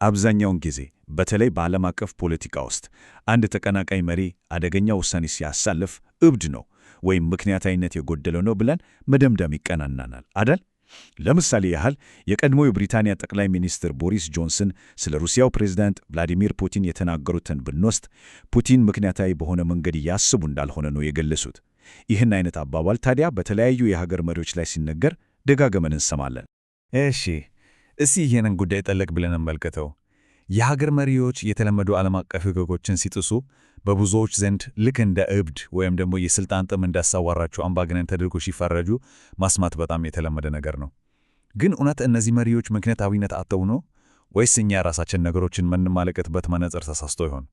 አብዛኛውን ጊዜ በተለይ በዓለም አቀፍ ፖለቲካ ውስጥ አንድ ተቀናቃኝ መሪ አደገኛ ውሳኔ ሲያሳልፍ እብድ ነው ወይም ምክንያታዊነት የጎደለው ነው ብለን መደምደም ይቀናናናል አደል? ለምሳሌ ያህል የቀድሞ የብሪታንያ ጠቅላይ ሚኒስትር ቦሪስ ጆንሰን ስለ ሩሲያው ፕሬዝዳንት ቭላዲሚር ፑቲን የተናገሩትን ብንወስድ ፑቲን ምክንያታዊ በሆነ መንገድ እያስቡ እንዳልሆነ ነው የገለጹት። ይህን አይነት አባባል ታዲያ በተለያዩ የሀገር መሪዎች ላይ ሲነገር ደጋግመን እንሰማለን። እሺ፣ እስቲ ይህንን ጉዳይ ጠለቅ ብለን እንመልከተው። የሀገር መሪዎች የተለመዱ ዓለም አቀፍ ሕጎችን ሲጥሱ በብዙዎች ዘንድ ልክ እንደ እብድ ወይም ደግሞ የሥልጣን ጥም እንዳሳዋራቸው አምባገነን ተደርጎ ሲፈረጁ ማስማት በጣም የተለመደ ነገር ነው። ግን እውነት እነዚህ መሪዎች ምክንያታዊነት አጥተው ነው ወይስ እኛ ራሳችን ነገሮችን የምንመለከትበት መነጽር ተሳስቶ ይሆን?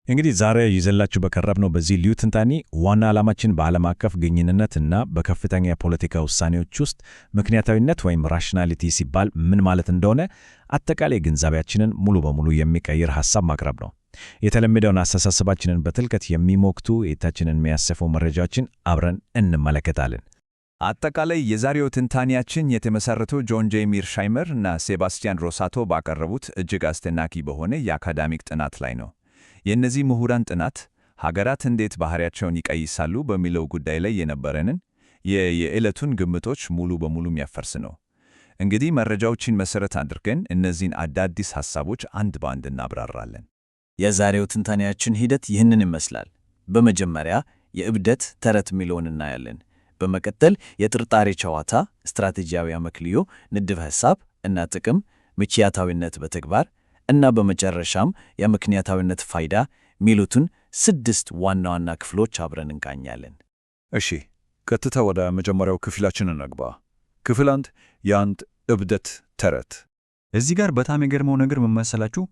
እንግዲህ ዛሬ ይዘላችሁ በቀረብነው በዚህ ልዩ ትንታኔ ዋና ዓላማችን በዓለም አቀፍ ግንኙነት እና በከፍተኛ የፖለቲካ ውሳኔዎች ውስጥ ምክንያታዊነት ወይም ራሽናሊቲ ሲባል ምን ማለት እንደሆነ አጠቃላይ ግንዛቤያችንን ሙሉ በሙሉ የሚቀይር ሐሳብ ማቅረብ ነው። የተለመደውን አስተሳሰባችንን በጥልቀት የሚሞክቱ የታችንን የሚያሰፉ መረጃዎችን አብረን እንመለከታለን። አጠቃላይ የዛሬው ትንታኔያችን የተመሰረተው ጆን ጄ ሚርሻይመር እና ሴባስቲያን ሮሳቶ ባቀረቡት እጅግ አስደናቂ በሆነ የአካዳሚክ ጥናት ላይ ነው። የእነዚህ ምሁራን ጥናት ሀገራት እንዴት ባህሪያቸውን ይቀይሳሉ በሚለው ጉዳይ ላይ የነበረንን የዕለቱን ግምቶች ሙሉ በሙሉ የሚያፈርስ ነው። እንግዲህ መረጃዎችን መሰረት አድርገን እነዚህን አዳዲስ ሐሳቦች አንድ በአንድ እናብራራለን። የዛሬው ትንታኔያችን ሂደት ይህንን ይመስላል። በመጀመሪያ የእብደት ተረት የሚለውን እናያለን። በመቀጠል የጥርጣሬ ጨዋታ፣ ስትራቴጂያዊ አመክንዮ፣ ንድፈ ሐሳብ እና ጥቅም፣ ምክንያታዊነት በተግባር እና በመጨረሻም የምክንያታዊነት ፋይዳ ሚሉትን 6 ዋና ዋና ክፍሎች አብረን እንቃኛለን። እሺ፣ ቀጥታ ወደ መጀመሪያው ክፍላችን እንግባ። ክፍል 1 የአንድ እብደት ተረት። እዚህ ጋር በጣም የገርመው ነገር ምን መሰላችሁ?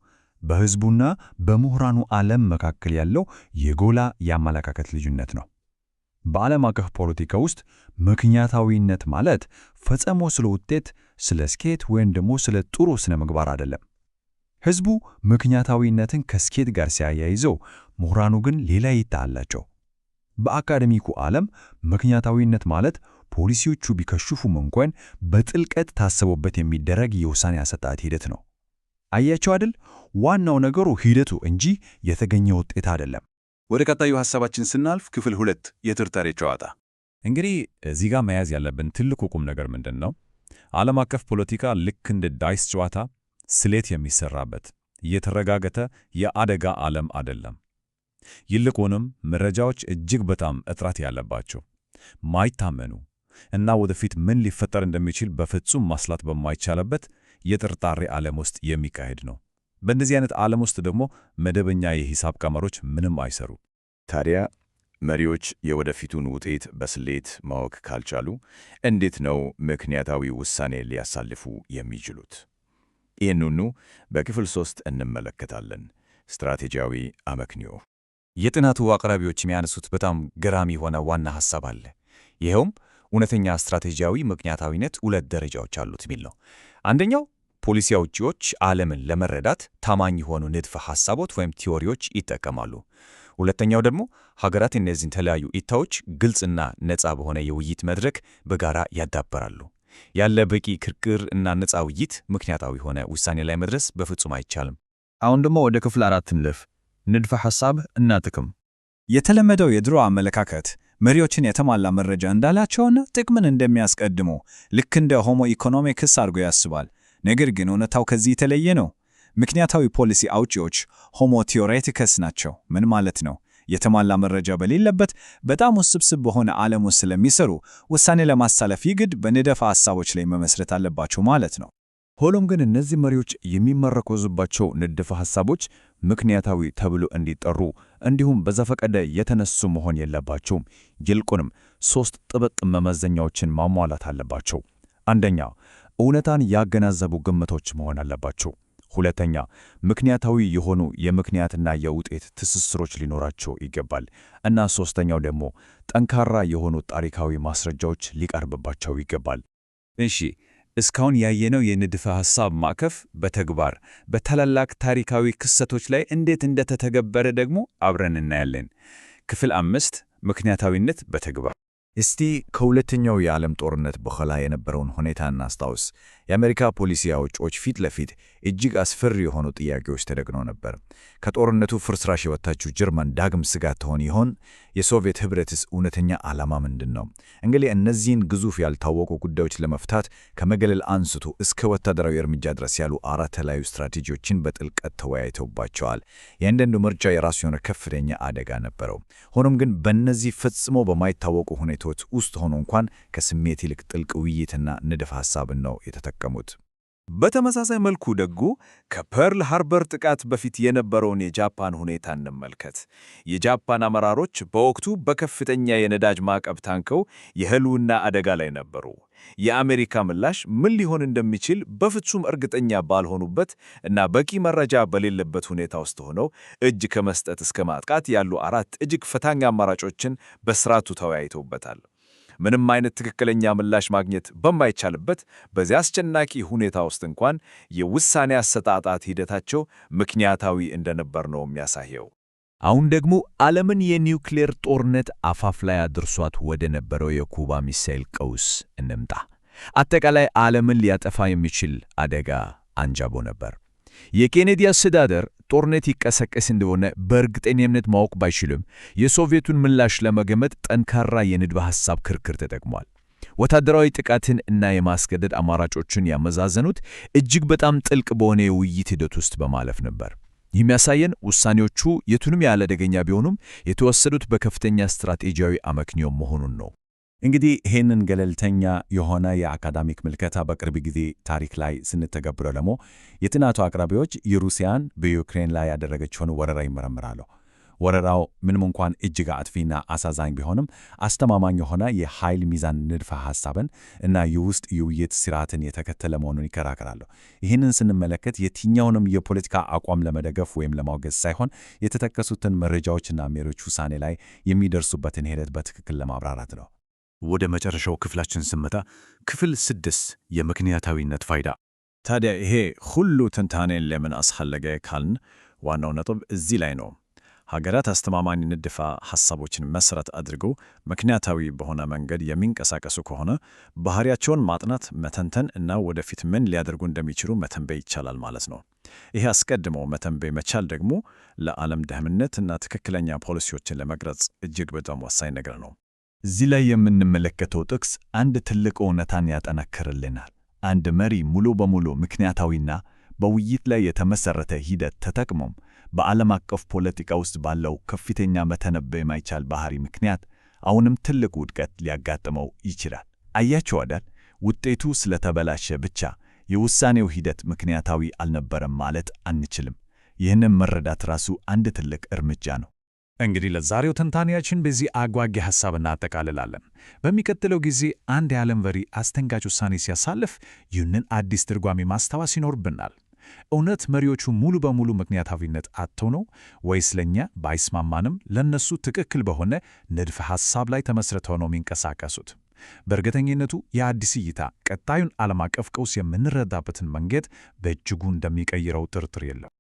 በሕዝቡና በምሁራኑ ዓለም መካከል ያለው የጎላ የአመለካከት ልዩነት ነው። በዓለም አቀፍ ፖለቲካ ውስጥ ምክንያታዊነት ማለት ፈጽሞ ስለ ውጤት፣ ስለ ስኬት ወይም ደግሞ ስለ ጥሩ ስነ ምግባር አይደለም። ሕዝቡ ምክንያታዊነትን ከስኬት ጋር ሲያያይዘው፣ ምሁራኑ ግን ሌላ እይታ አላቸው። በአካደሚኩ ዓለም ምክንያታዊነት ማለት ፖሊሲዎቹ ቢከሽፉም እንኳን በጥልቀት ታስቦበት የሚደረግ የውሳኔ አሰጣጥ ሂደት ነው። አያቸው አይደል? ዋናው ነገሩ ሂደቱ እንጂ የተገኘ ውጤት አይደለም። ወደ ቀጣዩ ሐሳባችን ስናልፍ ክፍል 2 የጥርጣሬ ጨዋታ። እንግዲህ እዚህ ጋር መያዝ ያለብን ትልቁ ቁም ነገር ምንድን ነው? ዓለም አቀፍ ፖለቲካ ልክ እንደ ዳይስ ጨዋታ ስሌት የሚሰራበት የተረጋገጠ የአደጋ ዓለም አይደለም። ይልቁንም መረጃዎች እጅግ በጣም እጥረት ያለባቸው፣ ማይታመኑ እና ወደፊት ምን ሊፈጠር እንደሚችል በፍጹም ማስላት በማይቻልበት የጥርጣሬ ዓለም ውስጥ የሚካሄድ ነው። በእንደዚህ አይነት ዓለም ውስጥ ደግሞ መደበኛ የሂሳብ ቀመሮች ምንም አይሰሩ። ታዲያ መሪዎች የወደፊቱን ውጤት በስሌት ማወቅ ካልቻሉ እንዴት ነው ምክንያታዊ ውሳኔ ሊያሳልፉ የሚችሉት? ይህንኑ በክፍል 3 እንመለከታለን። ስትራቴጂያዊ አመክንዮ። የጥናቱ አቅራቢዎች የሚያነሱት በጣም ገራሚ የሆነ ዋና ሐሳብ አለ። ይኸውም እውነተኛ ስትራቴጂያዊ ምክንያታዊነት 2 ደረጃዎች አሉት የሚል ነው። አንደኛው ፖሊሲ አውጪዎች ዓለምን ለመረዳት ታማኝ የሆኑ ንድፈ ሐሳቦች ወይም ቲዎሪዎች ይጠቀማሉ። ሁለተኛው ደግሞ ሀገራት እነዚህን የተለያዩ እይታዎች ግልጽና ነፃ በሆነ የውይይት መድረክ በጋራ ያዳበራሉ። ያለ በቂ ክርክር እና ነፃ ውይይት ምክንያታዊ የሆነ ውሳኔ ላይ መድረስ በፍጹም አይቻልም። አሁን ደግሞ ወደ ክፍል 4 እንለፍ። ንድፈ ሐሳብ እና ጥቅም። የተለመደው የድሮ አመለካከት መሪዎችን የተሟላ መረጃ እንዳላቸውና ጥቅምን እንደሚያስቀድሙ ልክ እንደ ሆሞ ኢኮኖሚክስ አድርጎ ያስባል። ነገር ግን እውነታው ከዚህ የተለየ ነው። ምክንያታዊ ፖሊሲ አውጪዎች ሆሞ ቲዮሬቲከስ ናቸው። ምን ማለት ነው? የተሟላ መረጃ በሌለበት በጣም ውስብስብ በሆነ ዓለም ውስጥ ስለሚሰሩ ውሳኔ ለማሳለፍ ይግድ በንድፈ ሐሳቦች ላይ መመስረት አለባቸው ማለት ነው። ሆኖም ግን እነዚህ መሪዎች የሚመረኮዙባቸው ንድፈ ሐሳቦች ምክንያታዊ ተብሎ እንዲጠሩ እንዲሁም በዘፈቀደ የተነሱ መሆን የለባቸውም። ይልቁንም 3 ጥብቅ መመዘኛዎችን ማሟላት አለባቸው። አንደኛ፣ እውነታን ያገናዘቡ ግምቶች መሆን አለባቸው። ሁለተኛ፣ ምክንያታዊ የሆኑ የምክንያትና የውጤት ትስስሮች ሊኖራቸው ይገባል። እና ሶስተኛው ደግሞ ጠንካራ የሆኑ ታሪካዊ ማስረጃዎች ሊቀርብባቸው ይገባል። እሺ፣ እስካሁን ያየነው የንድፈ ሐሳብ ማዕቀፍ በተግባር በታላላቅ ታሪካዊ ክስተቶች ላይ እንዴት እንደተተገበረ ደግሞ አብረን እናያለን። ክፍል 5 ምክንያታዊነት በተግባር። እስቲ ከሁለተኛው የዓለም ጦርነት በኋላ የነበረውን ሁኔታ እናስታውስ። የአሜሪካ ፖሊሲ አውጪዎች ፊት ለፊት እጅግ አስፈሪ የሆኑ ጥያቄዎች ተደቅነው ነበር። ከጦርነቱ ፍርስራሽ የወጣችው ጀርመን ዳግም ስጋት ትሆን ይሆን? የሶቪየት ኅብረትስ እውነተኛ ዓላማ ምንድን ነው? እንግዲህ እነዚህን ግዙፍ ያልታወቁ ጉዳዮች ለመፍታት ከመገለል አንስቶ እስከ ወታደራዊ እርምጃ ድረስ ያሉ 4 የተለያዩ ስትራቴጂዎችን በጥልቀት ተወያይተውባቸዋል። የእያንዳንዱ ምርጫ የራሱ የሆነ ከፍተኛ አደጋ ነበረው። ሆኖም ግን በእነዚህ ፈጽሞ በማይታወቁ ሁኔታዎች ውስጥ ሆኖ እንኳን ከስሜት ይልቅ ጥልቅ ውይይትና ንድፈ ሐሳብን ነው የተጠቀሙት። በተመሳሳይ መልኩ ደግሞ ከፐርል ሃርበር ጥቃት በፊት የነበረውን የጃፓን ሁኔታ እንመልከት። የጃፓን አመራሮች በወቅቱ በከፍተኛ የነዳጅ ማዕቀብ ታንከው የህልውና አደጋ ላይ ነበሩ። የአሜሪካ ምላሽ ምን ሊሆን እንደሚችል በፍጹም እርግጠኛ ባልሆኑበት እና በቂ መረጃ በሌለበት ሁኔታ ውስጥ ሆነው እጅ ከመስጠት እስከ ማጥቃት ያሉ 4 እጅግ ፈታኝ አማራጮችን በስርዓቱ ተወያይተውበታል። ምንም አይነት ትክክለኛ ምላሽ ማግኘት በማይቻልበት በዚያ አስጨናቂ ሁኔታ ውስጥ እንኳን የውሳኔ አሰጣጣት ሂደታቸው ምክንያታዊ እንደነበር ነው የሚያሳየው። አሁን ደግሞ ዓለምን የኒውክሌር ጦርነት አፋፍ ላይ አድርሷት ወደ ነበረው የኩባ ሚሳኤል ቀውስ እንምጣ። አጠቃላይ ዓለምን ሊያጠፋ የሚችል አደጋ አንጃቦ ነበር። የኬኔዲ አስተዳደር ጦርነት ይቀሰቀስ እንደሆነ በእርግጠኝነት ማወቅ ባይችልም የሶቪየቱን ምላሽ ለመገመት ጠንካራ የንድፈ ሐሳብ ክርክር ተጠቅሟል። ወታደራዊ ጥቃትን እና የማስገደድ አማራጮችን ያመዛዘኑት እጅግ በጣም ጥልቅ በሆነ የውይይት ሂደት ውስጥ በማለፍ ነበር። የሚያሳየን ውሳኔዎቹ የቱንም ያህል አደገኛ ቢሆኑም የተወሰዱት በከፍተኛ ስትራቴጂያዊ አመክንዮ መሆኑን ነው። እንግዲህ ይህንን ገለልተኛ የሆነ የአካዳሚክ ምልከታ በቅርብ ጊዜ ታሪክ ላይ ስንተገብረው ደግሞ የጥናቱ አቅራቢዎች የሩሲያን በዩክሬን ላይ ያደረገችውን ወረራ ይመረምራሉ። ወረራው ምንም እንኳን እጅግ አጥፊና አሳዛኝ ቢሆንም አስተማማኝ የሆነ የኃይል ሚዛን ንድፈ ሐሳብን እና የውስጥ የውይይት ስርዓትን የተከተለ መሆኑን ይከራከራሉ። ይህንን ስንመለከት የትኛውንም የፖለቲካ አቋም ለመደገፍ ወይም ለማውገዝ ሳይሆን የተጠቀሱትን መረጃዎችና መሪዎች ውሳኔ ላይ የሚደርሱበትን ሂደት በትክክል ለማብራራት ነው። ወደ መጨረሻው ክፍላችን ስንመጣ ክፍል 6 የምክንያታዊነት ፋይዳ። ታዲያ ይሄ ሁሉ ትንታኔን ለምን አስፈለገ ካልን ዋናው ነጥብ እዚህ ላይ ነው። ሀገራት አስተማማኝ ንድፈ ሐሳቦችን መሰረት አድርገው ምክንያታዊ በሆነ መንገድ የሚንቀሳቀሱ ከሆነ ባህሪያቸውን ማጥናት፣ መተንተን እና ወደፊት ምን ሊያደርጉ እንደሚችሉ መተንበይ ይቻላል ማለት ነው። ይህ አስቀድሞ መተንበይ መቻል ደግሞ ለዓለም ደህንነት እና ትክክለኛ ፖሊሲዎችን ለመቅረጽ እጅግ በጣም ወሳኝ ነገር ነው። እዚህ ላይ የምንመለከተው ጥቅስ አንድ ትልቅ እውነታን ያጠናክርልናል። አንድ መሪ ሙሉ በሙሉ ምክንያታዊና በውይይት ላይ የተመሰረተ ሂደት ተጠቅሞም በዓለም አቀፍ ፖለቲካ ውስጥ ባለው ከፍተኛ መተንበይ የማይቻል ባህሪ ምክንያት አሁንም ትልቅ ውድቀት ሊያጋጥመው ይችላል። አያችሁ አይደል? ውጤቱ ስለተበላሸ ብቻ የውሳኔው ሂደት ምክንያታዊ አልነበረም ማለት አንችልም። ይህንን መረዳት ራሱ አንድ ትልቅ እርምጃ ነው። እንግዲህ ለዛሬው ትንታኔያችን በዚህ አጓጊ ሐሳብ እናጠቃልላለን። በሚቀጥለው ጊዜ አንድ የዓለም መሪ አስደንጋጭ ውሳኔ ሲያሳልፍ ይህንን አዲስ ትርጓሜ ማስታወስ ይኖርብናል። እውነት መሪዎቹ ሙሉ በሙሉ ምክንያታዊነት አጥተው ነው ወይስ ለእኛ ባይስማማንም ለነሱ ትክክል በሆነ ንድፈ ሐሳብ ላይ ተመስርተው ነው የሚንቀሳቀሱት? በእርግጠኝነቱ የአዲስ እይታ ቀጣዩን ዓለም አቀፍ ቀውስ የምንረዳበትን መንገድ በእጅጉ እንደሚቀይረው ጥርጥር የለም።